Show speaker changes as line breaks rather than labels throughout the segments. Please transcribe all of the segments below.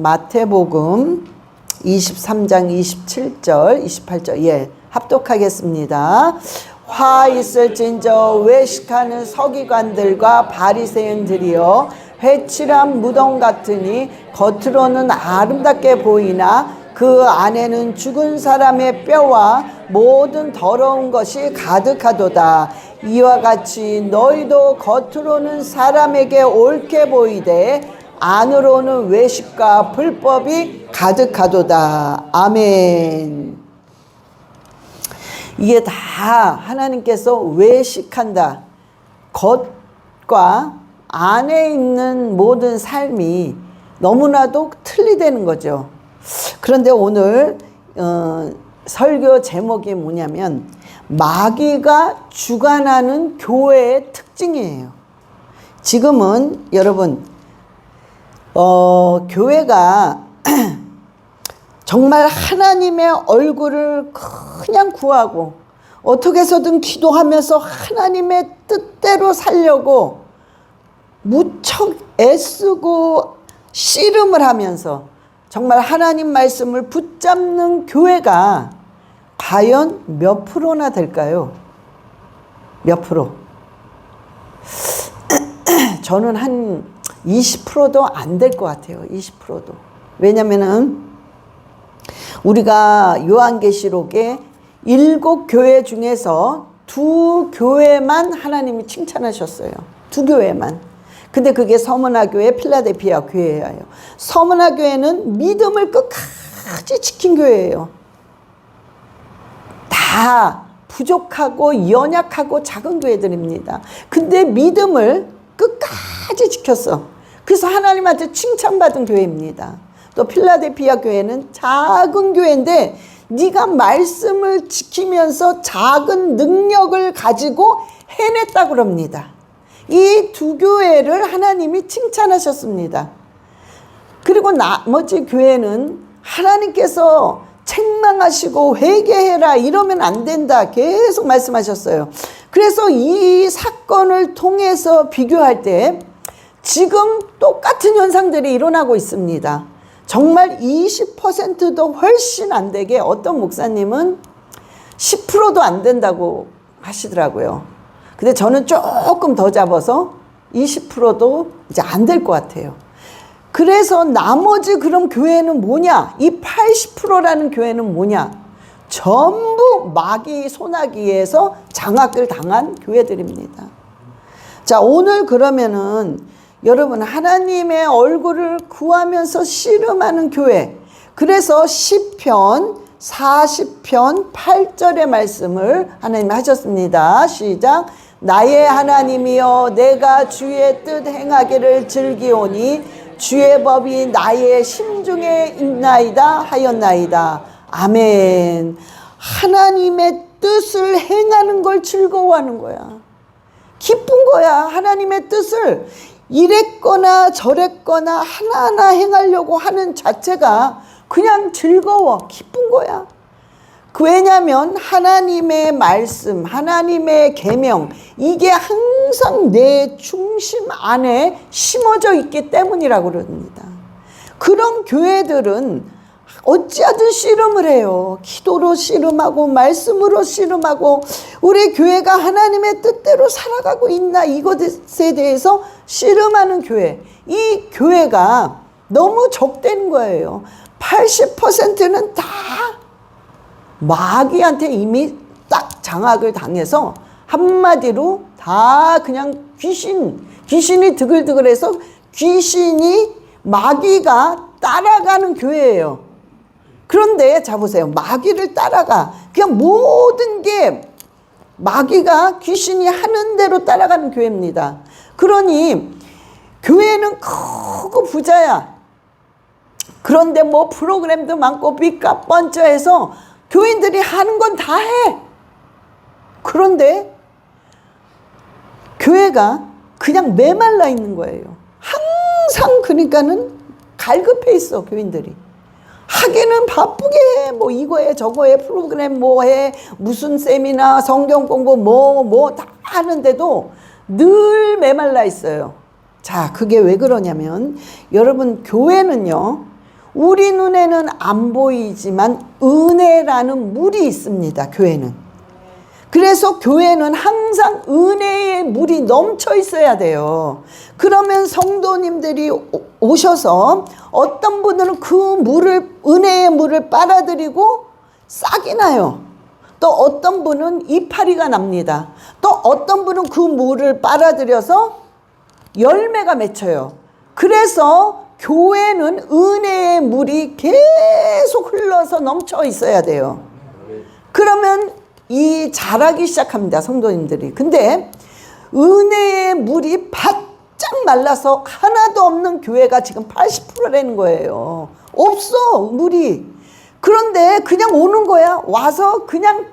마태복음 23장 27절 28절 예 합독하겠습니다. 화 있을진저 외식하는 서기관들과 바리새인들이여 회칠한 무덤 같으니 겉으로는 아름답게 보이나 그 안에는 죽은 사람의 뼈와 모든 더러운 것이 가득하도다. 이와 같이 너희도 겉으로는 사람에게 옳게 보이되 안으로는 외식과 불법이 가득하도다. 아멘. 이게 다 하나님께서 외식한다. 겉과 안에 있는 모든 삶이 너무나도 틀리다는 거죠. 그런데 오늘 설교 제목이 뭐냐면 마귀가 주관하는 교회의 특징이에요. 지금은 여러분 교회가 정말 하나님의 얼굴을 그냥 구하고 어떻게 해서든 기도하면서 하나님의 뜻대로 살려고 무척 애쓰고 씨름을 하면서 정말 하나님 말씀을 붙잡는 교회가 과연 몇 프로나 될까요? 몇 프로? 저는 한 20%도 안 될 것 같아요. 20%도. 왜냐면은 우리가 요한계시록에 7교회 중에서 2교회만 하나님이 칭찬하셨어요. 2교회만. 근데 그게 서문화 교회, 필라델피아 교회예요. 서문화 교회는 믿음을 끝까지 지킨 교회예요. 다 부족하고 연약하고 작은 교회들입니다. 근데 믿음을 끝까지 지켰어. 그래서 하나님한테 칭찬받은 교회입니다. 또 필라델피아 교회는 작은 교회인데 네가 말씀을 지키면서 작은 능력을 가지고 해냈다고 그럽니다. 이 2교회를 하나님이 칭찬하셨습니다. 그리고 나머지 교회는 하나님께서 책망하시고 회개해라 이러면 안 된다 계속 말씀하셨어요. 그래서 이 사건을 통해서 비교할 때 지금 똑같은 현상들이 일어나고 있습니다. 정말 20%도 훨씬 안 되게 어떤 목사님은 10%도 안 된다고 하시더라고요. 근데 저는 조금 더 잡아서 20%도 이제 안 될 것 같아요. 그래서 나머지 그럼 교회는 뭐냐? 이 80%라는 교회는 뭐냐? 전부 마귀 소나기에서 장악을 당한 교회들입니다. 자, 오늘 그러면은 여러분 하나님의 얼굴을 구하면서 씨름하는 교회. 그래서 시편 40편 8절의 말씀을 하나님 하셨습니다. 시작. 나의 하나님이여 내가 주의 뜻 행하기를 즐기오니 주의 법이 나의 심중에 있나이다 하였나이다. 아멘. 하나님의 뜻을 행하는 걸 즐거워하는 거야. 기쁜 거야. 하나님의 뜻을 이랬거나 저랬거나 하나하나 행하려고 하는 자체가 그냥 즐거워. 기쁜 거야. 왜냐하면 하나님의 말씀, 하나님의 계명 이게 항상 내 중심 안에 심어져 있기 때문이라고 그럽니다. 그런 교회들은 어찌하든 씨름을 해요. 기도로 씨름하고 말씀으로 씨름하고 우리 교회가 하나님의 뜻대로 살아가고 있나 이것에 대해서 씨름하는 교회. 이 교회가 너무 적대는 거예요. 80%는 다 마귀한테 이미 딱 장악을 당해서 한마디로 다 그냥 귀신이 드글드글해서 마귀가 따라가는 교회예요. 그런데 자 보세요. 마귀를 따라가. 그냥 모든 게 마귀가 귀신이 하는 대로 따라가는 교회입니다. 그러니 교회는 크고 부자야. 그런데 뭐 프로그램도 많고 빚값 번쩍해서 교인들이 하는 건 다 해. 그런데 교회가 그냥 메말라 있는 거예요. 항상 그러니까는 갈급해 있어 교인들이. 하기는 바쁘게 해. 뭐 이거 해 저거 해 프로그램 뭐 해 무슨 세미나 성경 공부 뭐 다 하는데도 늘 메말라 있어요. 자, 그게 왜 그러냐면 여러분 교회는요 우리 눈에는 안 보이지만 은혜라는 물이 있습니다. 교회는. 그래서 교회는 항상 은혜의 물이 넘쳐 있어야 돼요. 그러면 성도님들이 오셔서 어떤 분들은 그 물을, 은혜의 물을 빨아들이고 싹이 나요. 또 어떤 분은 이파리가 납니다. 또 어떤 분은 그 물을 빨아들여서 열매가 맺혀요. 그래서 교회는 은혜의 물이 계속 흘러서 넘쳐 있어야 돼요. 그러면 이 자라기 시작합니다. 성도님들이. 근데 은혜의 물이 바짝 말라서 하나도 없는 교회가 지금 80%라는 거예요. 없어, 물이. 그런데 그냥 오는 거야. 와서 그냥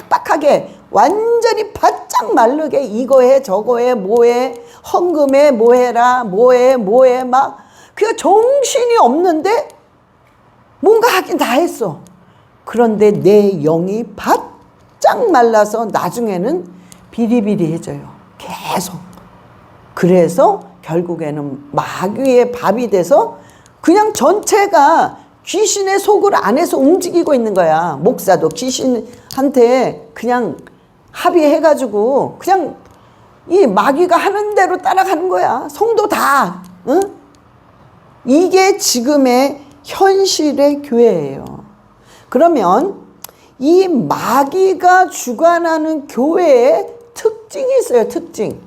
빡빡하게 완전히 바짝 마르게 이거 해 저거 해 뭐 해 헌금해 뭐 해라 뭐 해 막 그냥 정신이 없는데 뭔가 하긴 다 했어. 그런데 내 영이 바짝 말라서 나중에는 비리비리해져요. 계속. 그래서 결국에는 마귀의 밥이 돼서 그냥 전체가 귀신의 속을 안에서 움직이고 있는 거야. 목사도 귀신한테 그냥 합의해가지고 그냥 이 마귀가 하는 대로 따라가는 거야. 성도 다. 응? 이게 지금의 현실의 교회예요. 그러면 이 마귀가 주관하는 교회의 특징이 있어요. 특징.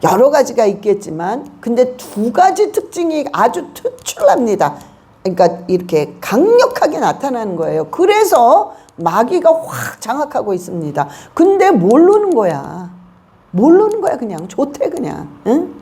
여러 가지가 있겠지만 근데 두 가지 특징이 아주 특출납니다. 그러니까 이렇게 강력하게 나타나는 거예요. 그래서 마귀가 확 장악하고 있습니다. 근데 모르는 거야. 모르는 거야. 그냥 좋대 그냥. 응?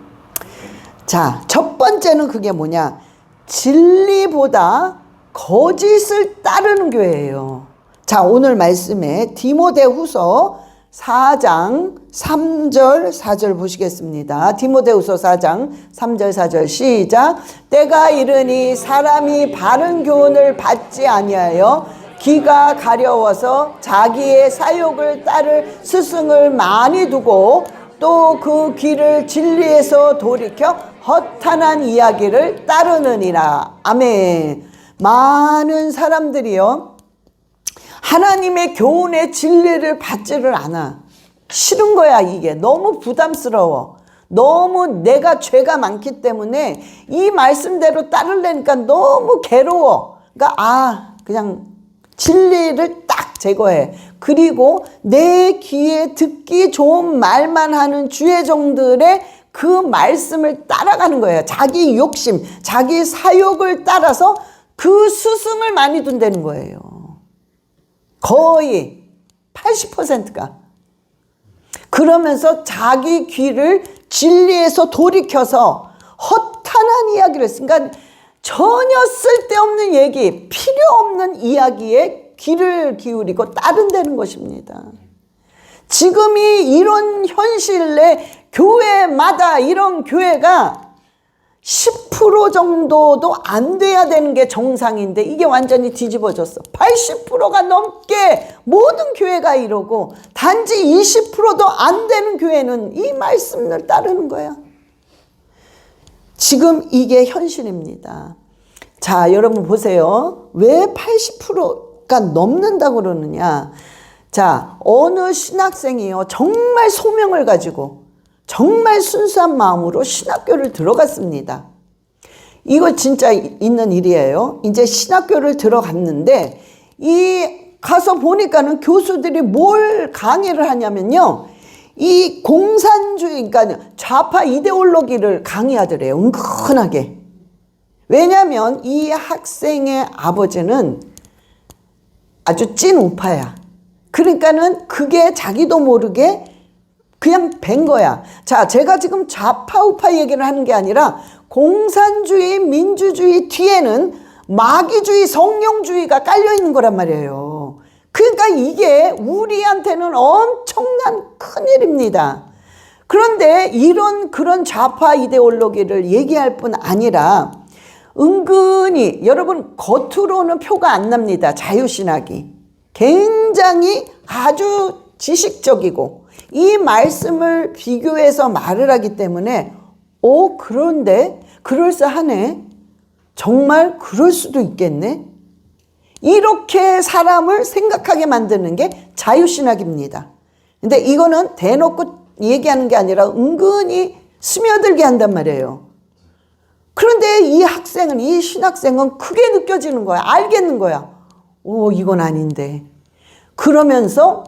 자, 첫 번째는 그게 뭐냐? 진리보다 거짓을 따르는 교회예요. 자, 오늘 말씀에 디모데후서 4장 3절 4절 보시겠습니다. 디모데후서 4장 3절 4절 시작. 때가 이르니 사람이 바른 교훈을 받지 아니하여 귀가 가려워서 자기의 사욕을 따를 스승을 많이 두고 또 그 귀를 진리에서 돌이켜 허탄한 이야기를 따르느니라. 아멘. 많은 사람들이요 하나님의 교훈의 진리를 받지를 않아. 싫은 거야. 이게 너무 부담스러워. 너무 내가 죄가 많기 때문에 이 말씀대로 따르려니까 너무 괴로워. 그러니까 그냥 진리를 딱 제거해. 그리고 내 귀에 듣기 좋은 말만 하는 주의종들의 그 말씀을 따라가는 거예요. 자기 욕심, 자기 사욕을 따라서 그 스승을 많이 둔다는 거예요. 거의 80%가. 그러면서 자기 귀를 진리에서 돌이켜서 허탄한 이야기를 했으니까 그러니까 전혀 쓸데없는 얘기, 필요 없는 이야기에 귀를 기울이고 따른다는 것입니다. 지금이 이런 현실 내 교회마다 이런 교회가 10% 정도도 안 돼야 되는 게 정상인데 이게 완전히 뒤집어졌어. 80%가 넘게 모든 교회가 이러고 단지 20%도 안 되는 교회는 이 말씀을 따르는 거야. 지금 이게 현실입니다. 자, 여러분 보세요. 왜 80%가 넘는다고 그러느냐. 자, 어느 신학생이요 정말 소명을 가지고 정말 순수한 마음으로 신학교를 들어갔습니다. 이거 진짜 있는 일이에요. 이제 신학교를 들어갔는데 가서 보니까는 교수들이 뭘 강의를 하냐면요. 이 공산주의, 그러니까 좌파 이데올로기를 강의하더래요. 은근하게. 왜냐하면 이 학생의 아버지는 아주 찐 우파야. 그러니까는 그게 자기도 모르게 그냥 뵌 거야. 자, 제가 지금 좌파 우파 얘기를 하는 게 아니라 공산주의, 민주주의 뒤에는 마귀주의, 성령주의가 깔려 있는 거란 말이에요. 그러니까 이게 우리한테는 엄청난 큰일입니다. 그런데 그런 좌파 이데올로기를 얘기할 뿐 아니라 은근히 여러분 겉으로는 표가 안 납니다. 자유신학이. 굉장히 아주 지식적이고 이 말씀을 비교해서 말을 하기 때문에 그런데 그럴싸하네. 정말 그럴 수도 있겠네. 이렇게 사람을 생각하게 만드는 게 자유신학입니다. 근데 이거는 대놓고 얘기하는 게 아니라 은근히 스며들게 한단 말이에요. 그런데 이 학생은, 이 신학생은 크게 느껴지는 거야. 알겠는 거야. 오, 이건 아닌데. 그러면서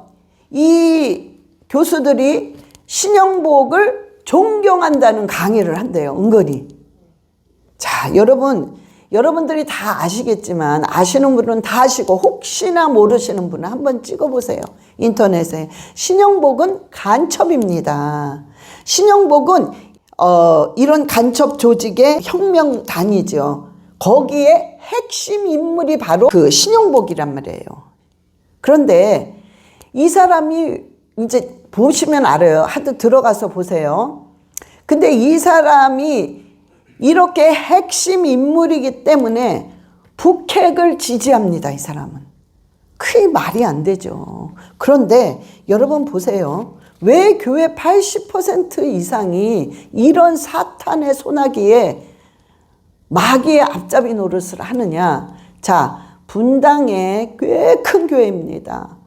이 교수들이 신영복을 존경한다는 강의를 한대요. 은근히. 자, 여러분들이 다 아시겠지만 아시는 분은 다 아시고 혹시나 모르시는 분은 한번 찍어보세요. 인터넷에. 신영복은 간첩입니다. 신영복은 이런 간첩 조직의 혁명단이죠. 거기에 핵심 인물이 바로 그 신영복이란 말이에요. 그런데 이 사람이 이제 보시면 알아요. 하도 들어가서 보세요. 근데 이 사람이 이렇게 핵심 인물이기 때문에 북핵을 지지합니다. 이 사람은. 그게 말이 안 되죠. 그런데 여러분 보세요. 왜 교회 80% 이상이 이런 사탄의 소나기에 마귀의 앞잡이 노릇을 하느냐. 자, 분당에 꽤 큰 교회입니다.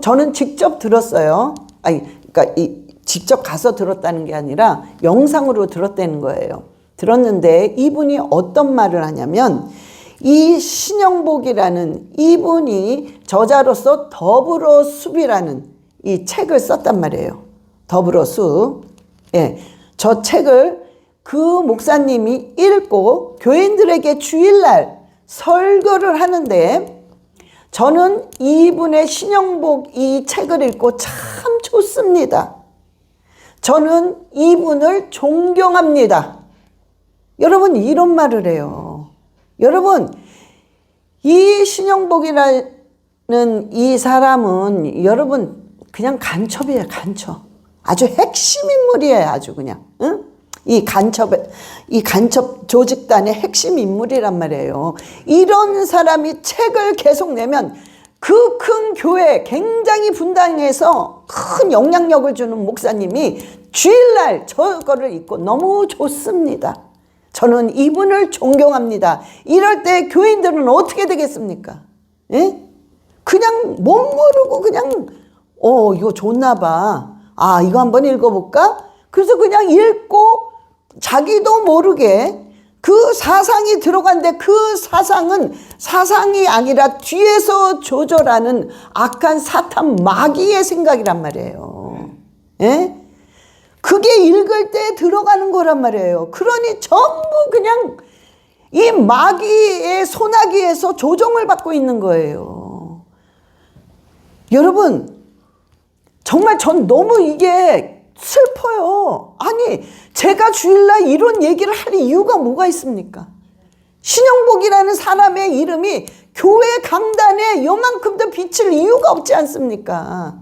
저는 직접 들었어요. 그러니까 직접 가서 들었다는 게 아니라 영상으로 들었다는 거예요. 들었는데 이분이 어떤 말을 하냐면 이 신영복이라는 이분이 저자로서 더불어숲이라는 이 책을 썼단 말이에요. 더불어숲. 예, 저 책을 그 목사님이 읽고 교인들에게 주일날 설교를 하는데 저는 이분의 신영복 이 책을 읽고 참 좋습니다. 저는 이분을 존경합니다. 여러분 이런 말을 해요. 여러분 이 신영복이라는 이 사람은 여러분 그냥 간첩이에요. 간첩. 아주 핵심 인물이에요. 아주 그냥. 응? 이 간첩 조직단의 핵심 인물이란 말이에요. 이런 사람이 책을 계속 내면 그 큰 교회 굉장히 분당해서 큰 영향력을 주는 목사님이 주일날 저거를 읽고 너무 좋습니다. 저는 이분을 존경합니다. 이럴 때 교인들은 어떻게 되겠습니까? 예? 그냥 못 모르고 그냥 이거 좋나 봐. 아, 이거 한번 읽어볼까? 그래서 그냥 읽고 자기도 모르게 그 사상이 들어간데 그 사상은 사상이 아니라 뒤에서 조절하는 악한 사탄 마귀의 생각이란 말이에요. 예? 그게 읽을 때 들어가는 거란 말이에요. 그러니 전부 그냥 이 마귀의 소나기에서 조종을 받고 있는 거예요. 여러분, 정말 전 너무 이게 슬퍼요. 아니, 제가 주일날 이런 얘기를 할 이유가 뭐가 있습니까? 신영복이라는 사람의 이름이 교회 강단에 요만큼도 비칠 이유가 없지 않습니까?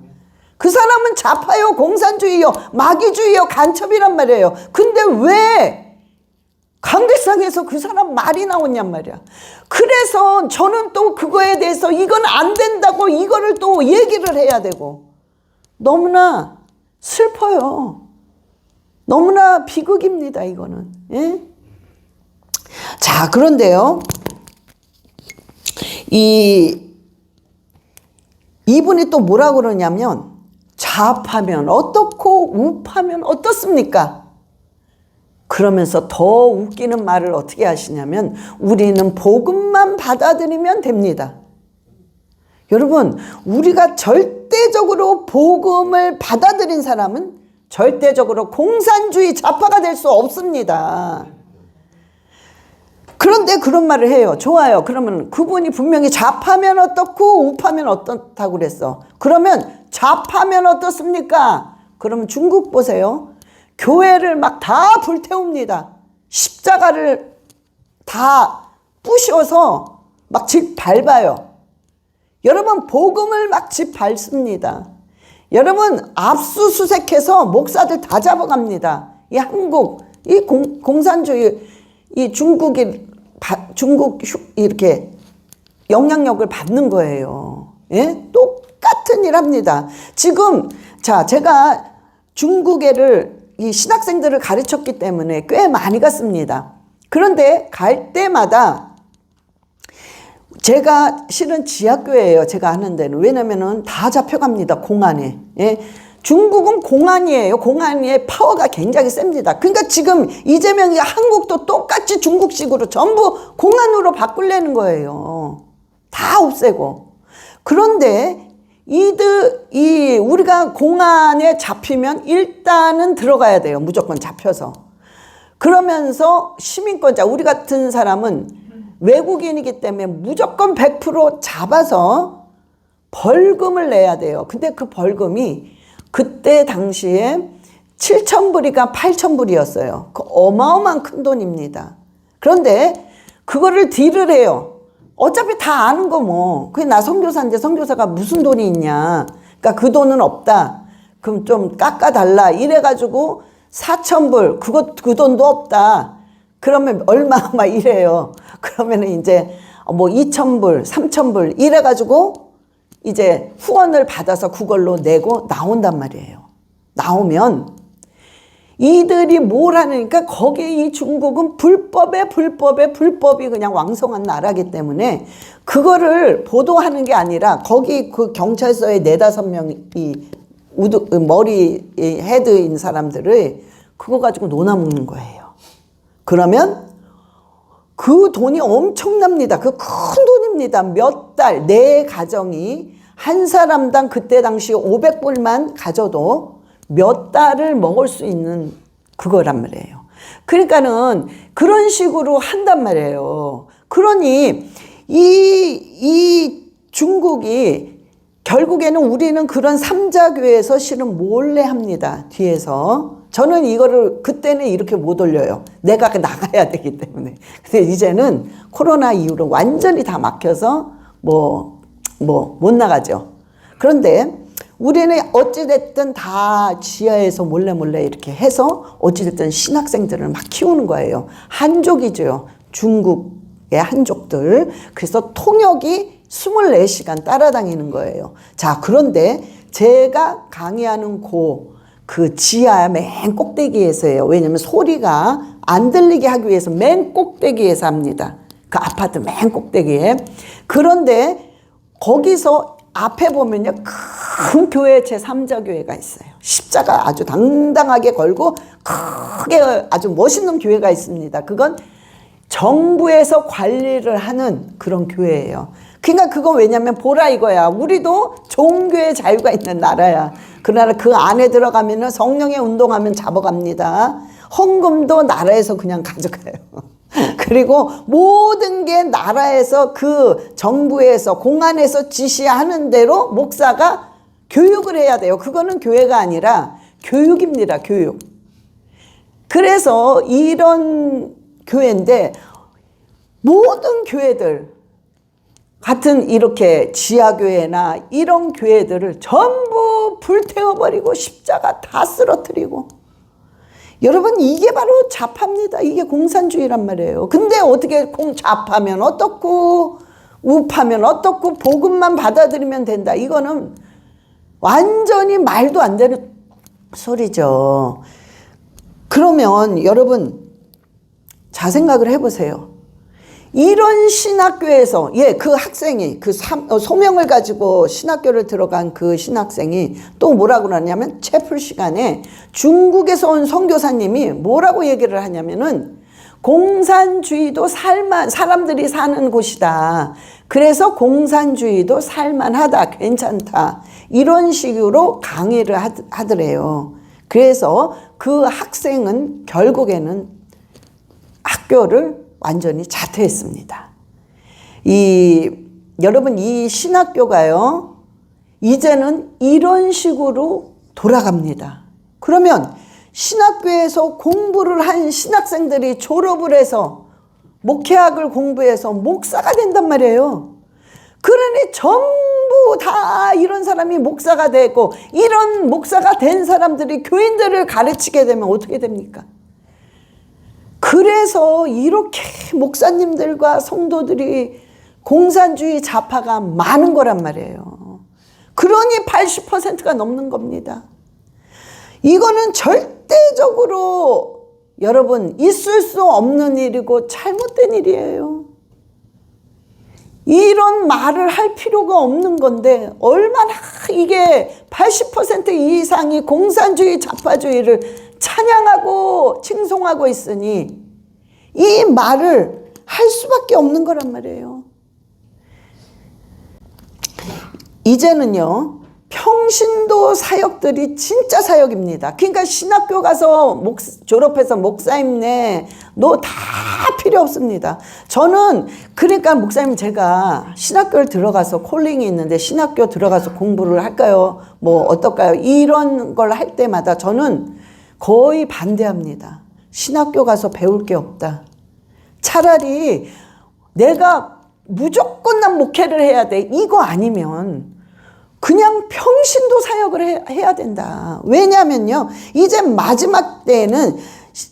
그 사람은 좌파요, 공산주의요, 마귀주의요, 간첩이란 말이에요. 근데 왜 강대상에서 그 사람 말이 나오냔 말이야. 그래서 저는 또 그거에 대해서 이건 안 된다고 이거를 또 얘기를 해야 되고 너무나 슬퍼요. 너무나 비극입니다, 이거는. 예? 자, 그런데요. 이분이 또 뭐라 그러냐면 좌파면 어떻고 우파면 어떻습니까? 그러면서 더 웃기는 말을 어떻게 하시냐면 우리는 복음만 받아들이면 됩니다. 여러분, 우리가 절대적으로 복음을 받아들인 사람은 절대적으로 공산주의 좌파가 될 수 없습니다. 그런데 그런 말을 해요. 좋아요. 그러면 그분이 분명히 좌파면 어떻고 우파면 어떻다고 그랬어. 그러면 좌파면 어떻습니까? 그러면 중국 보세요. 교회를 막 다 불태웁니다. 십자가를 다 부셔서 막 집 밟아요. 여러분, 복음을 막 집 밟습니다. 여러분, 압수수색해서 목사들 다 잡아갑니다. 이 한국, 이 공산주의, 이 중국 이렇게 영향력을 받는 거예요. 예? 똑같은 일 합니다. 지금, 자, 제가 중국애를, 이 신학생들을 가르쳤기 때문에 꽤 많이 갔습니다. 그런데 갈 때마다 제가 실은 지하교회예요. 제가 하는 데는. 왜냐면은 다 잡혀갑니다. 공안에. 예. 중국은 공안이에요. 공안의 파워가 굉장히 셉니다. 그러니까 지금 이재명이 한국도 똑같이 중국식으로 전부 공안으로 바꾸려는 거예요. 다 없애고. 그런데 우리가 공안에 잡히면 일단은 들어가야 돼요. 무조건 잡혀서. 그러면서 시민권자, 우리 같은 사람은 외국인이기 때문에 무조건 100% 잡아서 벌금을 내야 돼요. 근데 그 벌금이 그때 당시에 7,000불이가 8,000불이었어요. 그 어마어마한 큰 돈입니다. 그런데 그거를 딜을 해요. 어차피 다 아는 거 뭐. 그게 나 선교사인데 선교사가 무슨 돈이 있냐. 그러니까 그 돈은 없다. 그럼 좀 깎아달라. 이래가지고 4,000불. 그 돈도 없다. 그러면 얼마 막 이래요. 그러면은 이제 뭐 2,000불, 3,000불 이래가지고 이제 후원을 받아서 그걸로 내고 나온단 말이에요. 나오면 이들이 뭘 하니까 거기에 이 중국은 불법이 그냥 왕성한 나라기 때문에 그거를 보도하는 게 아니라 거기 그 경찰서에 4-5명이 머리 헤드인 사람들을 그거 가지고 논아먹는 거예요. 그러면 그 돈이 엄청납니다. 그 큰 돈입니다. 몇 달, 내 가정이 한 사람당 그때 당시 500불만 가져도 몇 달을 먹을 수 있는 그거란 말이에요. 그러니까는 그런 식으로 한단 말이에요. 그러니 이 중국이 결국에는 우리는 그런 삼자교회에서 실은 몰래 합니다. 뒤에서. 저는 이거를 그때는 이렇게 못 올려요. 내가 나가야 되기 때문에. 근데 이제는 코로나 이후로 완전히 다 막혀서 못 나가죠. 그런데 우리는 어찌됐든 다 지하에서 몰래 이렇게 해서 어찌됐든 신학생들을 막 키우는 거예요. 한족이죠. 중국의 한족들. 그래서 통역이 24시간 따라다니는 거예요. 자, 그런데 제가 강의하는 그 지하 맨 꼭대기에서예요. 왜냐면 소리가 안 들리게 하기 위해서 맨 꼭대기에서 합니다. 그 아파트 맨 꼭대기에. 그런데 거기서 앞에 보면요, 큰 교회 제3자 교회가 있어요. 십자가 아주 당당하게 걸고 크게 아주 멋있는 교회가 있습니다. 그건 정부에서 관리를 하는 그런 교회예요. 그러니까 그거 왜냐면 보라 이거야. 우리도 종교의 자유가 있는 나라야. 그러나 그 안에 들어가면은 성령의 운동하면 잡아갑니다. 헌금도 나라에서 그냥 가져가요. 그리고 모든 게 나라에서 그 정부에서 공안에서 지시하는 대로 목사가 교육을 해야 돼요. 그거는 교회가 아니라 교육입니다. 교육. 그래서 이런 교회인데 모든 교회들 같은 이렇게 지하교회나 이런 교회들을 전부 불태워버리고 십자가 다 쓰러뜨리고, 여러분 이게 바로 좌파입니다. 이게 공산주의란 말이에요. 근데 어떻게 좌파면 어떻고 우파면 어떻고 복음만 받아들이면 된다. 이거는 완전히 말도 안 되는 소리죠. 그러면 여러분 잘 생각을 해보세요. 이런 신학교에서 그 학생이 소명을 가지고 신학교를 들어간 그 신학생이 또 뭐라고 하냐면 채플 시간에 중국에서 온 선교사님이 뭐라고 얘기를 하냐면은 공산주의도 사람들이 사는 곳이다. 그래서 공산주의도 살만하다. 괜찮다. 이런 식으로 강의를 하더래요. 그래서 그 학생은 결국에는 학교를 완전히 자퇴했습니다. 여러분 이 신학교가요, 이제는 이런 식으로 돌아갑니다. 그러면 신학교에서 공부를 한 신학생들이 졸업을 해서 목회학을 공부해서 목사가 된단 말이에요. 그러니 전부 다 이런 사람이 목사가 되고, 이런 목사가 된 사람들이 교인들을 가르치게 되면 어떻게 됩니까? 그래서 이렇게 목사님들과 성도들이 공산주의 좌파가 많은 거란 말이에요. 그러니 80%가 넘는 겁니다. 이거는 절대적으로 여러분, 있을 수 없는 일이고 잘못된 일이에요. 이런 말을 할 필요가 없는 건데 얼마나 이게 80% 이상이 공산주의 좌파주의를 찬양하고 칭송하고 있으니 이 말을 할 수밖에 없는 거란 말이에요. 이제는요, 평신도 사역들이 진짜 사역입니다. 그러니까 신학교 가서 졸업해서 목사님네 너 다 필요 없습니다. 저는 그러니까 목사님, 제가 신학교를 들어가서 콜링이 있는데 신학교 들어가서 공부를 할까요? 뭐 어떨까요? 이런 걸 할 때마다 저는 거의 반대합니다. 신학교 가서 배울 게 없다. 차라리 내가 무조건 난 목회를 해야 돼, 이거 아니면 그냥 평신도 사역을 해야 된다. 왜냐면요, 이제 마지막 때에는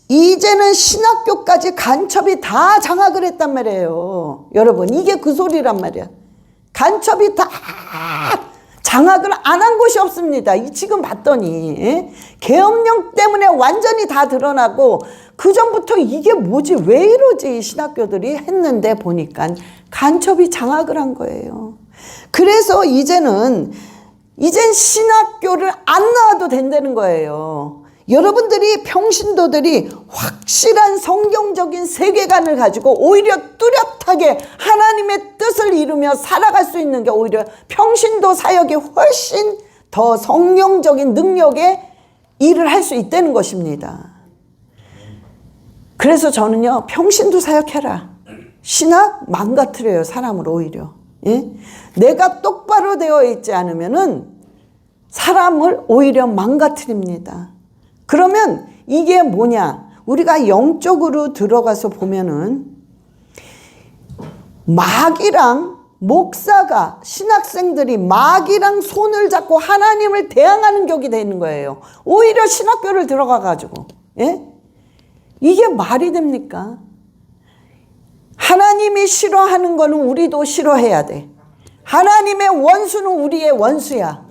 이제는 신학교까지 간첩이 다 장악을 했단 말이에요. 여러분, 이게 그 소리란 말이야. 간첩이 다 장악을 안 한 곳이 없습니다. 지금 봤더니 계엄령 때문에 완전히 다 드러나고, 그 전부터 이게 뭐지, 왜 이러지 신학교들이 했는데 보니까 간첩이 장악을 한 거예요. 그래서 이젠 신학교를 안 나와도 된다는 거예요. 여러분들이, 평신도들이 확실한 성경적인 세계관을 가지고 오히려 뚜렷하게 하나님의 뜻을 이루며 살아갈 수 있는 게 오히려 평신도 사역이 훨씬 더 성령적인 능력의 일을 할 수 있다는 것입니다. 그래서 저는요, 평신도 사역해라. 신학 망가뜨려요, 사람을 오히려. 예? 내가 똑바로 되어 있지 않으면은 사람을 오히려 망가뜨립니다. 그러면 이게 뭐냐? 우리가 영적으로 들어가서 보면은 마귀랑 목사가, 신학생들이 마귀랑 손을 잡고 하나님을 대항하는 격이 되는 거예요. 오히려 신학교를 들어가 가지고. 예? 이게 말이 됩니까? 하나님이 싫어하는 거는 우리도 싫어해야 돼. 하나님의 원수는 우리의 원수야.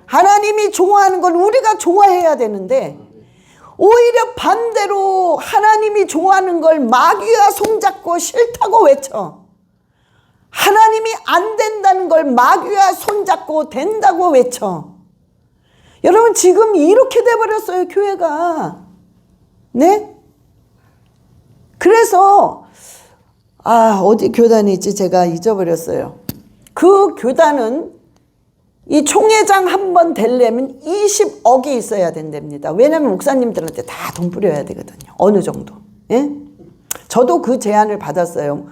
하나님이 좋아하는 건 우리가 좋아해야 되는데, 오히려 반대로 하나님이 좋아하는 걸 마귀가 손잡고 싫다고 외쳐. 하나님이 안 된다는 걸 마귀가 손잡고 된다고 외쳐. 여러분, 지금 이렇게 돼버렸어요, 교회가. 네? 그래서 어디 교단이 있지? 제가 잊어버렸어요. 그 교단은 이 총회장 한 번 되려면 20억이 있어야 된답니다. 왜냐하면 목사님들한테 다 돈 뿌려야 되거든요. 어느 정도. 예? 저도 그 제안을 받았어요.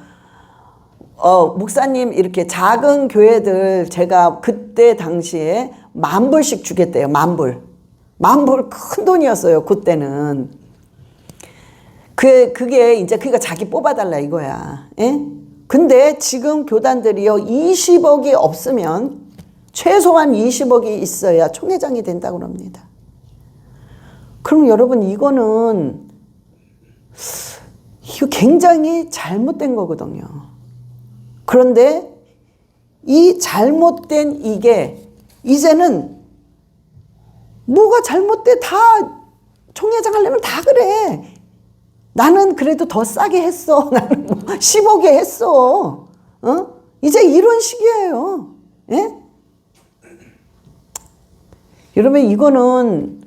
목사님, 이렇게 작은 교회들 제가 그때 당시에 10,000불씩 주겠대요. 10,000불. 10,000불 큰 돈이었어요, 그때는. 그게 이제 그러니까 자기 뽑아달라 이거야. 예? 근데 지금 교단들이요, 20억이 없으면, 최소한 20억이 있어야 총회장이 된다고 합니다. 그럼 여러분, 이거 굉장히 잘못된 거거든요. 그런데 이 잘못된 이게 이제는 뭐가 잘못돼? 다 총회장 하려면 다 그래. 나는 그래도 더 싸게 했어. 나는 10억에 했어. 이제 이런 식이에요. 예? 여러분, 이거는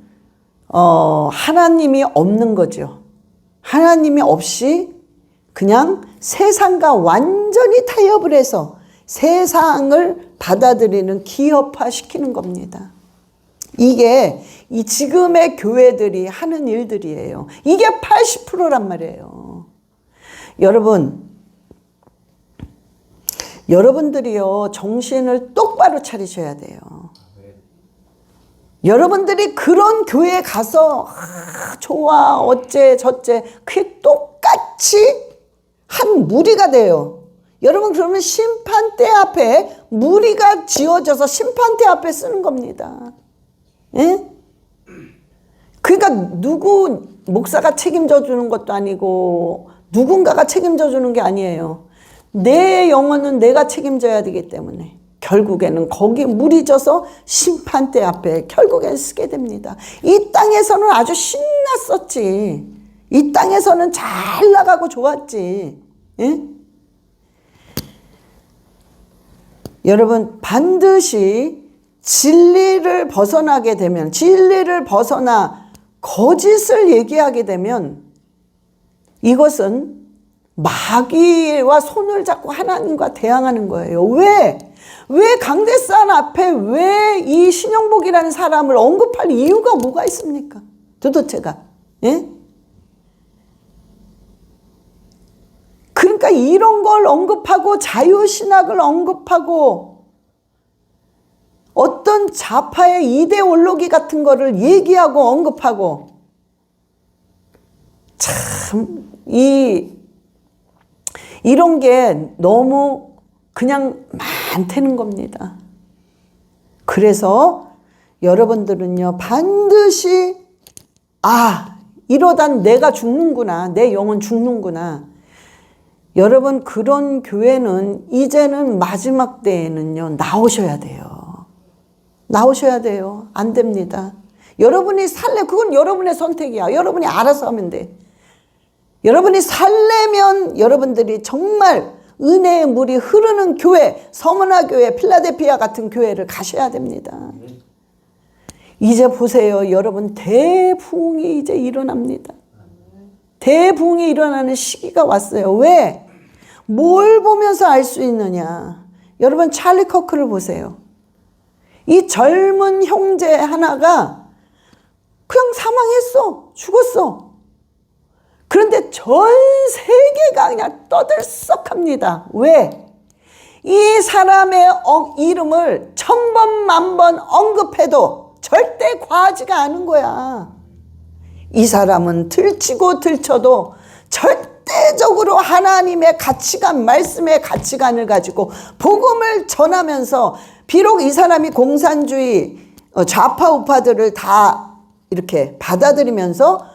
하나님이 없는 거죠. 하나님이 없이 그냥 세상과 완전히 타협을 해서 세상을 받아들이는 기업화시키는 겁니다. 이게 이 지금의 교회들이 하는 일들이에요. 이게 80%란 말이에요. 여러분들이요, 정신을 똑바로 차리셔야 돼요. 여러분들이 그런 교회에 가서 좋아 어째 저째 그게 똑같이 한 무리가 돼요. 여러분, 그러면 심판대 앞에 무리가 지어져서 심판대 앞에 쓰는 겁니다. 예? 그러니까 누구 목사가 책임져 주는 것도 아니고 누군가가 책임져 주는 게 아니에요. 내 영혼은 내가 책임져야 되기 때문에 결국에는 거기 물이 져서 심판대 앞에 결국엔 쓰게 됩니다. 이 땅에서는 아주 신났었지. 이 땅에서는 잘 나가고 좋았지. 예? 여러분, 반드시 진리를 벗어나게 되면, 진리를 벗어나 거짓을 얘기하게 되면 이것은 마귀와 손을 잡고 하나님과 대항하는 거예요. 왜 강대산 앞에 왜 이 신영복이라는 사람을 언급할 이유가 뭐가 있습니까? 도대체가. 예? 그러니까 이런 걸 언급하고 자유신학을 언급하고 어떤 좌파의 이데올로기 같은 거를 얘기하고 언급하고 참 이런 게 너무 그냥 많다는 겁니다. 그래서 여러분들은요, 반드시 이러다 내가 죽는구나, 내 영혼 죽는구나. 여러분, 그런 교회는 이제는 마지막 때에는요, 나오셔야 돼요. 나오셔야 돼요. 안 됩니다. 여러분이 살래, 그건 여러분의 선택이야. 여러분이 알아서 하면 돼. 여러분이 살려면 여러분들이 정말 은혜의 물이 흐르는 교회, 서문화 교회, 필라델피아 같은 교회를 가셔야 됩니다. 이제 보세요. 여러분, 대부흥이 이제 일어납니다. 대부흥이 일어나는 시기가 왔어요. 왜? 뭘 보면서 알 수 있느냐? 여러분, 찰리 커크를 보세요. 이 젊은 형제 하나가 그냥 사망했어. 죽었어. 그런데 전 세계가 그냥 떠들썩합니다. 왜? 이 사람의 이름을 1000번, 10,000번 언급해도 절대 과하지가 않은 거야. 이 사람은 들치고 들쳐도 절대적으로 하나님의 가치관, 말씀의 가치관을 가지고 복음을 전하면서, 비록 이 사람이 공산주의 좌파 우파들을 다 이렇게 받아들이면서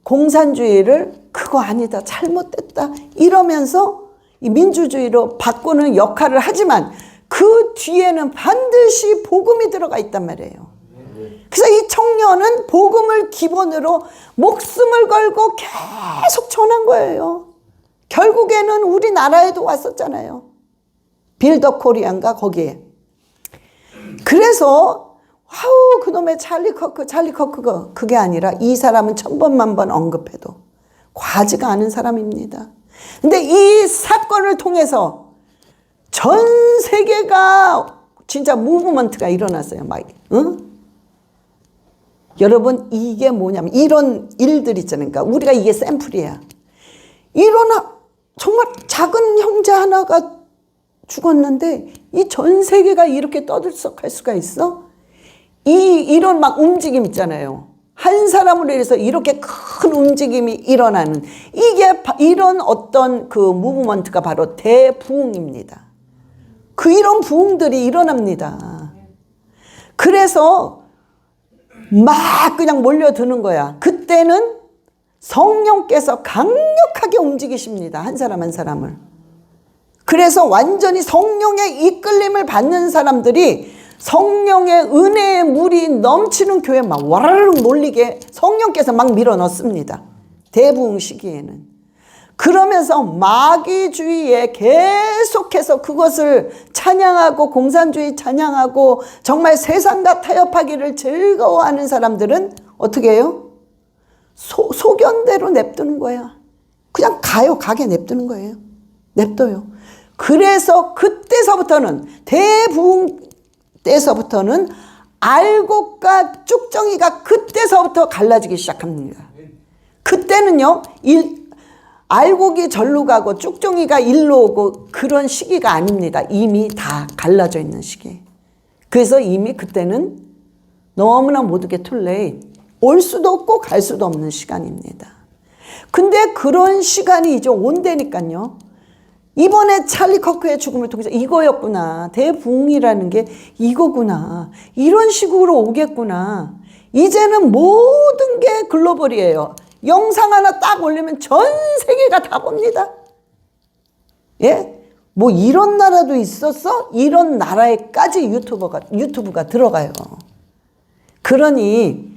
공산주의를 그거 아니다, 잘못됐다 이러면서 이 민주주의로 바꾸는 역할을 하지만 그 뒤에는 반드시 복음이 들어가 있단 말이에요. 그래서 이 청년은 복음을 기본으로 목숨을 걸고 계속 전한 거예요. 결국에는 우리나라에도 왔었잖아요. 빌더 코리안가 거기에. 그래서 그놈의 찰리 커크가 그게 아니라 이 사람은 1000번, 10,000번 언급해도 과하지가 않은 사람입니다. 근데 이 사건을 통해서 전 세계가 진짜 무브먼트가 일어났어요. 여러분, 이게 뭐냐면 이런 일들 있잖아요. 그러니까 우리가 이게 샘플이야. 정말 작은 형제 하나가 죽었는데 이 전 세계가 이렇게 떠들썩할 수가 있어? 이런 막 움직임 있잖아요. 한 사람으로 인해서 이렇게 큰 움직임이 일어나는, 이런 어떤 그 무브먼트가 바로 대부흥입니다. 이런 부흥들이 일어납니다. 그래서 막 그냥 몰려드는 거야. 그때는 성령께서 강력하게 움직이십니다. 한 사람 한 사람을. 그래서 완전히 성령의 이끌림을 받는 사람들이 성령의 은혜의 물이 넘치는 교회에 막 와르르 몰리게 성령께서 막 밀어 넣습니다. 대부흥 시기에는. 그러면서 마귀주의에 계속해서 그것을 찬양하고 공산주의 찬양하고 정말 세상과 타협하기를 즐거워하는 사람들은 어떻게 해요? 소견대로 냅두는 거야. 그냥 가게 냅두는 거예요. 냅둬요. 그래서 그때서부터는 대부흥 때서부터는 알곡과 쭉정이가 그때서부터 갈라지기 시작합니다. 그때는요, 알곡이 절로 가고 쭉정이가 일로 오고 그런 시기가 아닙니다. 이미 다 갈라져 있는 시기. 그래서 이미 그때는 너무나 모두게 툴레이, 올 수도 없고 갈 수도 없는 시간입니다. 근데 그런 시간이 이제 온다니까요. 이번에 찰리 커크의 죽음을 통해서 이거였구나. 대부흥이라는 게 이거구나. 이런 식으로 오겠구나. 이제는 모든 게 글로벌이에요. 영상 하나 딱 올리면 전 세계가 다 봅니다. 예? 뭐 이런 나라도 있었어? 이런 나라에까지 유튜브가 들어가요. 그러니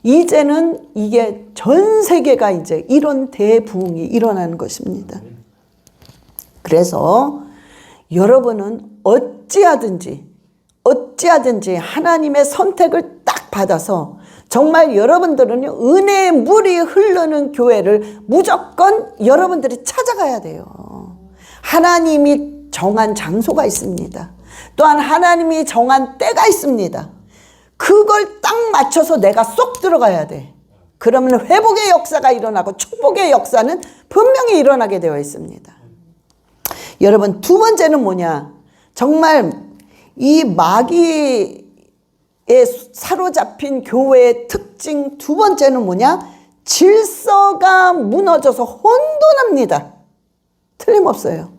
이제는 이게 전 세계가 이제 이런 대부흥이 일어나는 것입니다. 그래서 여러분은 어찌하든지 하나님의 선택을 딱 받아서 정말 여러분들은 은혜의 물이 흐르는 교회를 무조건 여러분들이 찾아가야 돼요. 하나님이 정한 장소가 있습니다. 또한 하나님이 정한 때가 있습니다. 그걸 딱 맞춰서 내가 쏙 들어가야 돼. 그러면 회복의 역사가 일어나고 축복의 역사는 분명히 일어나게 되어 있습니다. 여러분, 두 번째는 뭐냐? 정말 이 마귀에 사로잡힌 교회의 특징 두 번째는 뭐냐? 질서가 무너져서 혼돈합니다. 틀림없어요.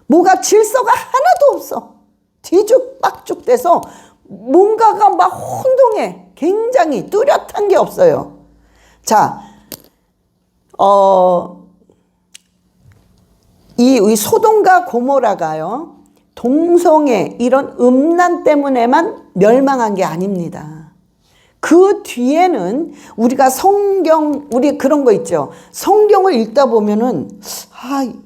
뭐가 질서가 하나도 없어. 뒤죽박죽 돼서 뭔가가 막 혼동해. 굉장히 뚜렷한 게 없어요. 자, 이 소돔과 고모라가요, 동성애 이런 음란 때문에만 멸망한 게 아닙니다. 그 뒤에는 우리가 우리 그런 거 있죠. 성경을 읽다 보면은,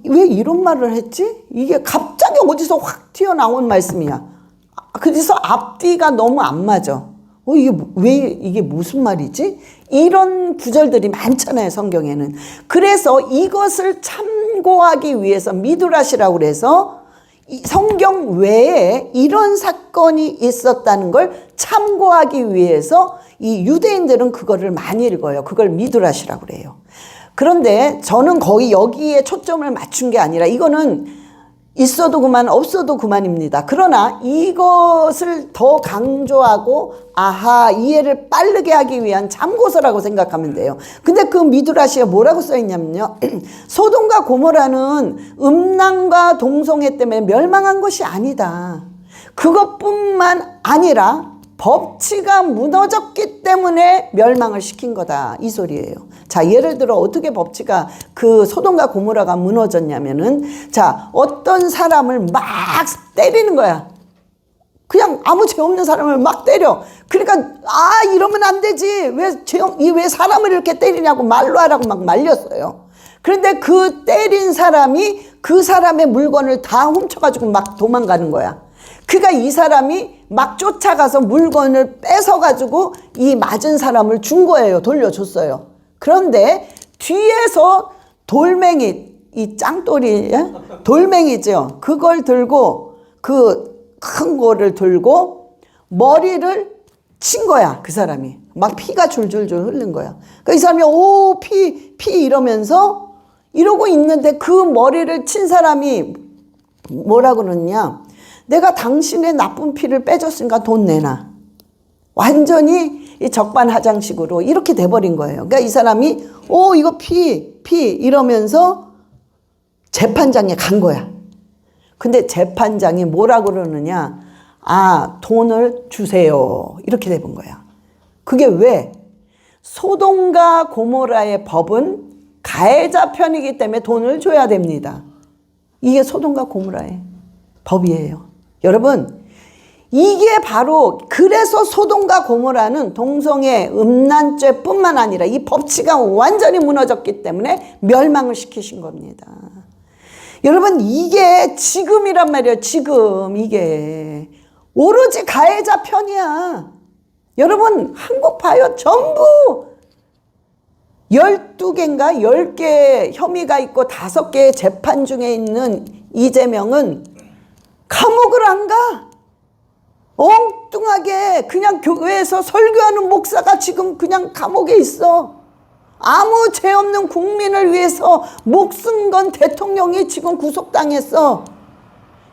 왜 이런 말을 했지? 이게 갑자기 어디서 확 튀어나온 말씀이야. 그래서 앞뒤가 너무 안 맞아. 이게 무슨 말이지? 이런 구절들이 많잖아요, 성경에는. 그래서 이것을 참고하기 위해서 미드라시라고 그래서 성경 외에 이런 사건이 있었다는 걸 참고하기 위해서 이 유대인들은 그거를 많이 읽어요. 그걸 미드라시라고 그래요. 그런데 저는 거의 여기에 초점을 맞춘 게 아니라 이거는 있어도 그만 없어도 그만입니다. 그러나 이것을 더 강조하고 이해를 빠르게 하기 위한 참고서라고 생각하면 돼요. 근데 그 미드라시에 뭐라고 써있냐면요, 소돔과 고모라는 음란과 동성애 때문에 멸망한 것이 아니다. 그것뿐만 아니라 법치가 무너졌기 때문에 멸망을 시킨 거다, 이 소리예요. 자, 예를 들어 어떻게 법치가 그 소돔과 고모라가 무너졌냐면은, 자, 어떤 사람을 막 때리는 거야. 그냥 아무 죄 없는 사람을 막 때려. 그러니까 이러면 안 되지. 왜 사람을 이렇게 때리냐고 말로 하라고 막 말렸어요. 그런데 그 때린 사람이 그 사람의 물건을 다 훔쳐가지고 막 도망가는 거야. 그러니까 이 사람이 막 쫓아가서 물건을 뺏어가지고 이 맞은 사람을 준 거예요. 돌려줬어요. 그런데 뒤에서 돌멩이, 이 짱돌이, 돌멩이죠. 그걸 들고, 그 큰 거를 들고 머리를 친 거야, 그 사람이. 막 피가 줄줄줄 흐른 거야. 그러니까 이 사람이 피 이러면서 이러고 있는데 그 머리를 친 사람이 뭐라 그러느냐? 내가 당신의 나쁜 피를 빼줬으니까 돈 내놔. 완전히 이 적반하장식으로 이렇게 돼버린 거예요. 그러니까 이 사람이 이거 피 이러면서 재판장에 간 거야. 근데 재판장이 뭐라 그러느냐? 돈을 주세요. 이렇게 돼본 거야. 그게 왜? 소돔과 고모라의 법은 가해자 편이기 때문에 돈을 줘야 됩니다. 이게 소돔과 고모라의 법이에요. 여러분, 이게 바로, 그래서 소돔과 고모라는 동성애 음란죄뿐만 아니라 이 법치가 완전히 무너졌기 때문에 멸망을 시키신 겁니다. 여러분, 이게 지금이란 말이에요. 지금 이게 오로지 가해자 편이야. 여러분, 한국 봐요. 전부 12개인가 10개 혐의가 있고 5개의 재판 중에 있는 이재명은 감옥을 안 가. 엉뚱하게 그냥 교회에서 설교하는 목사가 지금 그냥 감옥에 있어. 아무 죄 없는 국민을 위해서 목숨 건 대통령이 지금 구속당했어.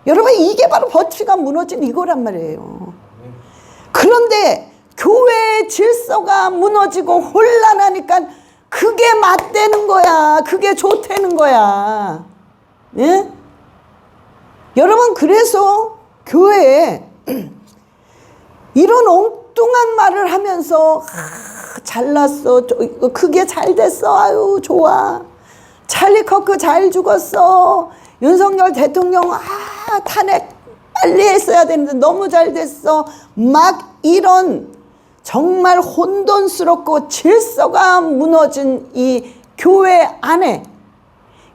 여러분, 이게 바로 법치가 무너진 이거란 말이에요. 그런데 교회의 질서가 무너지고 혼란하니까 그게 맞대는 거야. 그게 좋다는 거야. 예? 여러분, 그래서 교회에 이런 엉뚱한 말을 하면서 잘났어, 그게 잘 됐어, 아유 좋아, 찰리 커크 잘 죽었어, 윤석열 대통령 탄핵 빨리 했어야 되는데 너무 잘 됐어, 막 이런 정말 혼돈스럽고 질서가 무너진 이 교회 안에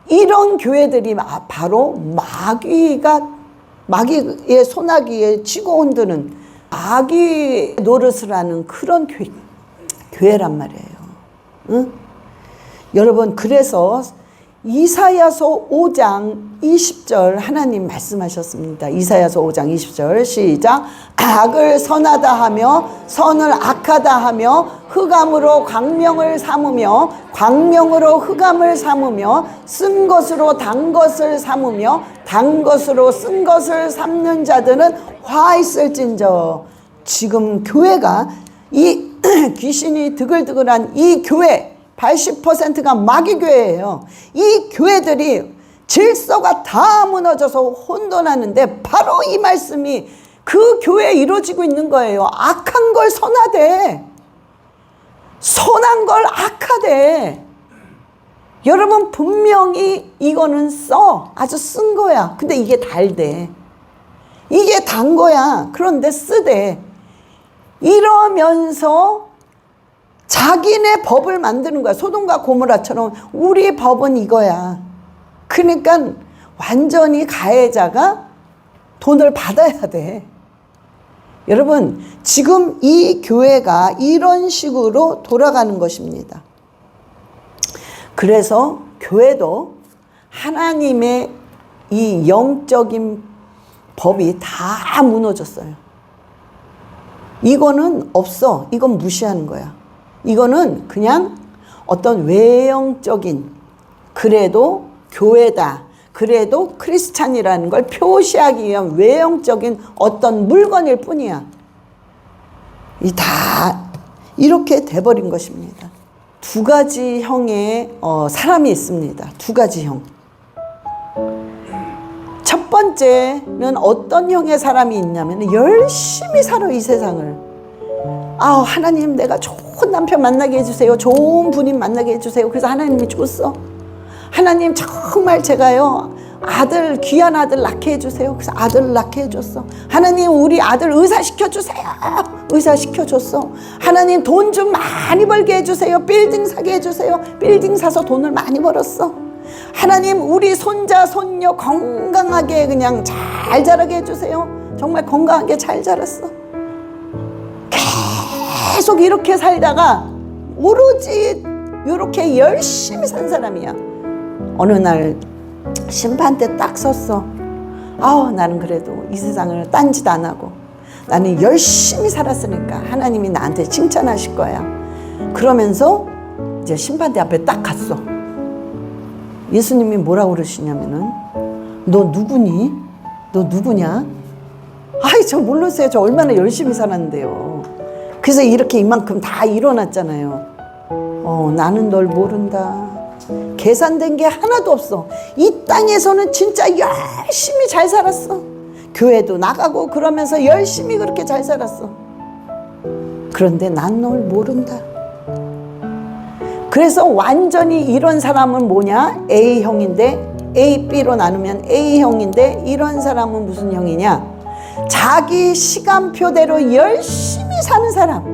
이런 교회들이 바로 마귀의 소나기에 쥐고 흔드는 마귀 노릇을 하는 그런 교회란 말이에요. 응? 여러분, 그래서 이사야서 5장 20절 하나님 말씀하셨습니다. 이사야서 5장 20절 시작. 악을 선하다 하며 선을 악하다 하며 흑암으로 광명을 삼으며 광명으로 흑암을 삼으며 쓴 것으로 단 것을 삼으며 단 것으로 쓴 것을 삼는 자들은 화 있을진저. 지금 교회가 이 귀신이 드글드글한 이 교회 80%가 마귀교회예요. 이 교회들이 질서가 다 무너져서 혼돈하는데 바로 이 말씀이 그 교회에 이루어지고 있는 거예요. 악한 걸 선하되 선한 걸 악하되. 여러분, 분명히 이거는 아주 쓴 거야. 근데 이게 달대. 이게 단 거야. 그런데 쓰대. 이러면서 자기네 법을 만드는 거야. 소돔과 고모라처럼 우리 법은 이거야. 그러니까 완전히 가해자가 돈을 받아야 돼. 여러분, 지금 이 교회가 이런 식으로 돌아가는 것입니다. 그래서 교회도 하나님의 이 영적인 법이 다 무너졌어요. 이거는 없어. 이건 무시하는 거야. 이거는 그냥 어떤 외형적인, 그래도 교회다, 그래도 크리스찬이라는 걸 표시하기 위한 외형적인 어떤 물건일 뿐이야. 다 이렇게 돼버린 것입니다. 두 가지 형의 사람이 있습니다. 두 가지 형. 첫 번째는 어떤 형의 사람이 있냐면 열심히 살아, 이 세상을. 하나님, 내가 좋은 남편 만나게 해주세요. 좋은 부인 만나게 해주세요. 그래서 하나님이 줬어. 하나님, 정말 제가요, 귀한 아들 낳게 해주세요. 그래서 아들을 낳게 해줬어. 하나님, 우리 아들 의사 시켜주세요. 의사 시켜줬어. 하나님, 돈 좀 많이 벌게 해주세요. 빌딩 사게 해주세요. 빌딩 사서 돈을 많이 벌었어. 하나님, 우리 손자 손녀 건강하게 그냥 잘 자라게 해주세요. 정말 건강하게 잘 자랐어. 계속 이렇게 살다가 오로지 이렇게 열심히 산 사람이야. 어느 날 심판대 딱 섰어. 나는 그래도 이 세상을 딴짓 안 하고 나는 열심히 살았으니까 하나님이 나한테 칭찬하실 거야. 그러면서 이제 심판대 앞에 딱 갔어. 예수님이 뭐라고 그러시냐면은, 너 누구니? 너 누구냐? 저 모르세요. 저 얼마나 열심히 살았는데요. 그래서 이렇게 이만큼 다 일어났잖아요. 나는 널 모른다. 계산된 게 하나도 없어. 이 땅에서는 진짜 열심히 잘 살았어. 교회도 나가고 그러면서 열심히 그렇게 잘 살았어. 그런데 난 널 모른다. 그래서 완전히 이런 사람은 뭐냐? A형인데, A, B로 나누면 A형인데, 이런 사람은 무슨 형이냐? 자기 시간표대로 열심히 사는 사람.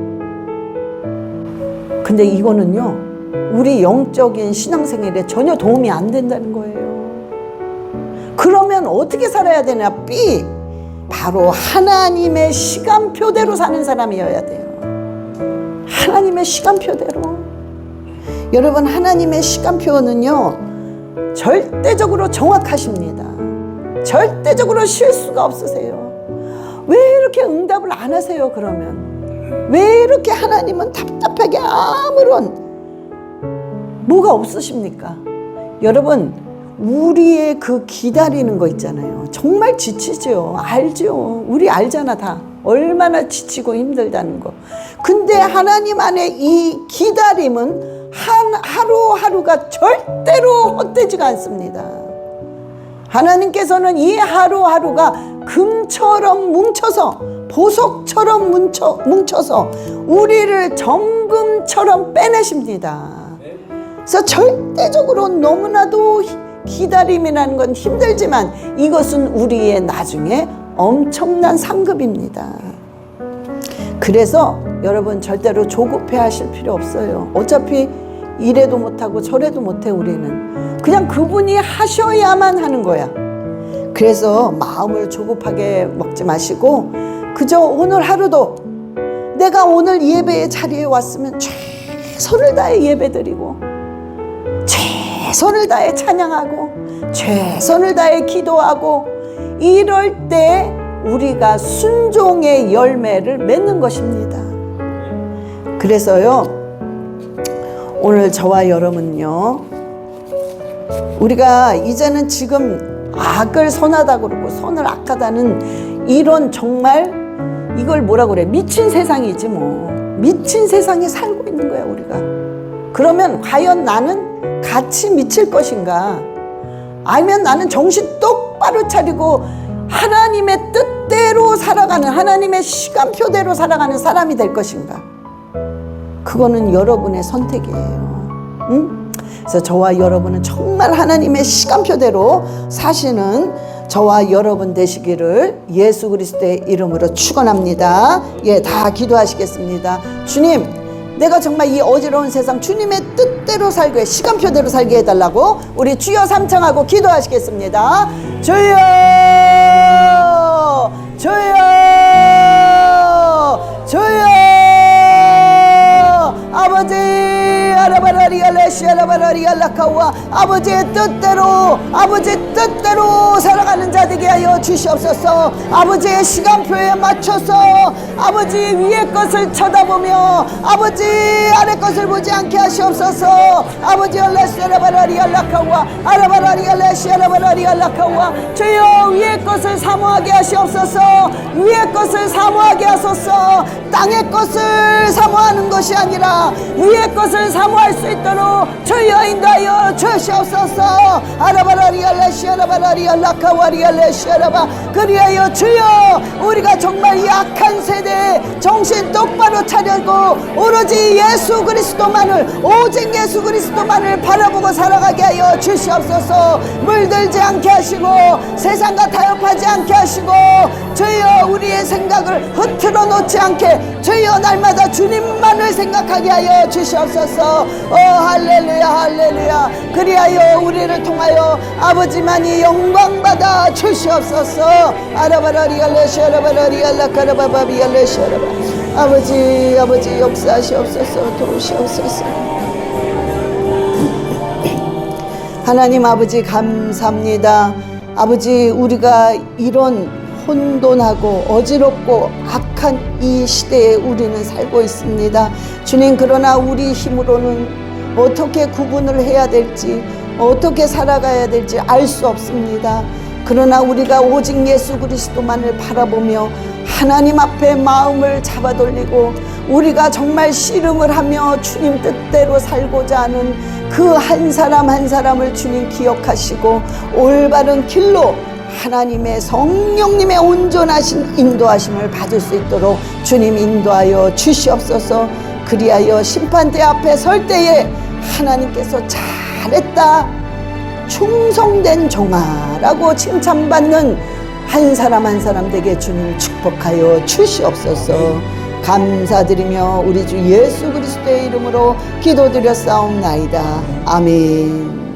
근데 이거는요, 우리 영적인 신앙생활에 전혀 도움이 안 된다는 거예요. 그러면 어떻게 살아야 되냐? B, 바로 하나님의 시간표대로 사는 사람이어야 돼요. 하나님의 시간표대로. 여러분, 하나님의 시간표는요, 절대적으로 정확하십니다. 절대적으로 실수가 없으세요. 왜 이렇게 응답을 안 하세요? 그러면 왜 이렇게 하나님은 답답하게 아무런 뭐가 없으십니까? 여러분, 우리의 그 기다리는 거 있잖아요. 정말 지치죠. 알죠. 우리 알잖아. 다 얼마나 지치고 힘들다는 거. 근데 하나님 안에 이 기다림은 하루하루가 절대로 헛되지가 않습니다. 하나님께서는 이 하루하루가 금처럼 뭉쳐서, 보석처럼 뭉쳐서 우리를 정금처럼 빼내십니다. 그래서 절대적으로 너무나도 기다림이라는 건 힘들지만 이것은 우리의 나중에 엄청난 상급입니다. 그래서 여러분 절대로 조급해 하실 필요 없어요. 어차피 이래도 못하고 저래도 못해. 우리는 그냥 그분이 하셔야만 하는 거야. 그래서 마음을 조급하게 먹지 마시고 그저 오늘 하루도 내가 오늘 예배의 자리에 왔으면 최선을 다해 예배드리고 최선을 다해 찬양하고 최선을 다해 기도하고 이럴 때 우리가 순종의 열매를 맺는 것입니다. 그래서요, 오늘 저와 여러분요, 우리가 이제는 지금 악을 선하다 그러고 선을 악하다는 이런 정말 이걸 뭐라 그래, 미친 세상이지 뭐. 미친 세상에 살고 있는 거야 우리가. 그러면 과연 나는 같이 미칠 것인가? 아니면 나는 정신 똑바로 차리고 하나님의 뜻대로 살아가는, 하나님의 시간표대로 살아가는 사람이 될 것인가? 그거는 여러분의 선택이에요. 응? 그래서 저와 여러분은 정말 하나님의 시간표대로 사시는 저와 여러분 되시기를 예수 그리스도의 이름으로 축원합니다. 예, 다 기도하시겠습니다. 주님, 내가 정말 이 어지러운 세상 주님의 뜻대로 살게, 시간표대로 살게 해달라고 우리 주여 삼창하고 기도하시겠습니다. 주여, 주여, 주여. 아버지, 아라바라리알레시아라바라리알라카와 아버지의 뜻대로 살아가는 자 되게 하여 주시옵소서. 아버지의 시간표에 맞춰서 아버지 위의 것을 쳐다보며 아버지 아래 것을 보지 않게 하시옵소서. 아버지 알레시아라바라리알라카와 아라바라리알레시아라바라리알라카와 주여 위의 것을 사모하게 하시옵소서. 위의 것을 사모하게 하소서. 땅의 것을 사모하는 것이 아니라 위의 것을 사모할 수 있도록 주여 인도하여 주시옵소서. 아라바라리알레시아라바라리알라카와리알레시아라바 그리하여 주여 우리가 정말 이 악한 세대에 정신 똑바로 차려고 오로지 예수 그리스도만을, 오직 예수 그리스도만을 바라보고 살아가게 하여 주시옵소서. 물들지 않게 하시고 세상과 타협하지 않게 하시고 주여 우리의 생각을 흐트러 놓지 않게 주여 날마다 주님만을 생각하게 하여 주시옵소서. 할렐루야 할렐루야. 그리하여 우리를 통하여 아버지만이 영광받아 주시옵소서. 아라바라리알레시아라바라리알라카라바바비알레시아라바 아버지 역사하시옵소서. 도우시옵소서. 하나님 아버지 감사합니다. 아버지 우리가 이런 혼돈하고 어지럽고 악한 이 시대에 우리는 살고 있습니다. 주님, 그러나 우리 힘으로는 어떻게 구분을 해야 될지, 어떻게 살아가야 될지 알 수 없습니다. 그러나 우리가 오직 예수 그리스도만을 바라보며 하나님 앞에 마음을 잡아돌리고 우리가 정말 씨름을 하며 주님 뜻대로 살고자 하는 그 한 사람 한 사람을 주님 기억하시고 올바른 길로 하나님의 성령님의 온전하신 인도하심을 받을 수 있도록 주님 인도하여 주시옵소서. 그리하여 심판대 앞에 설 때에 하나님께서 잘했다, 충성된 종아라고 칭찬받는 한 사람 한 사람 되게 주님 축복하여 주시옵소서. 감사드리며 우리 주 예수 그리스도의 이름으로 기도드렸사옵나이다. 아멘.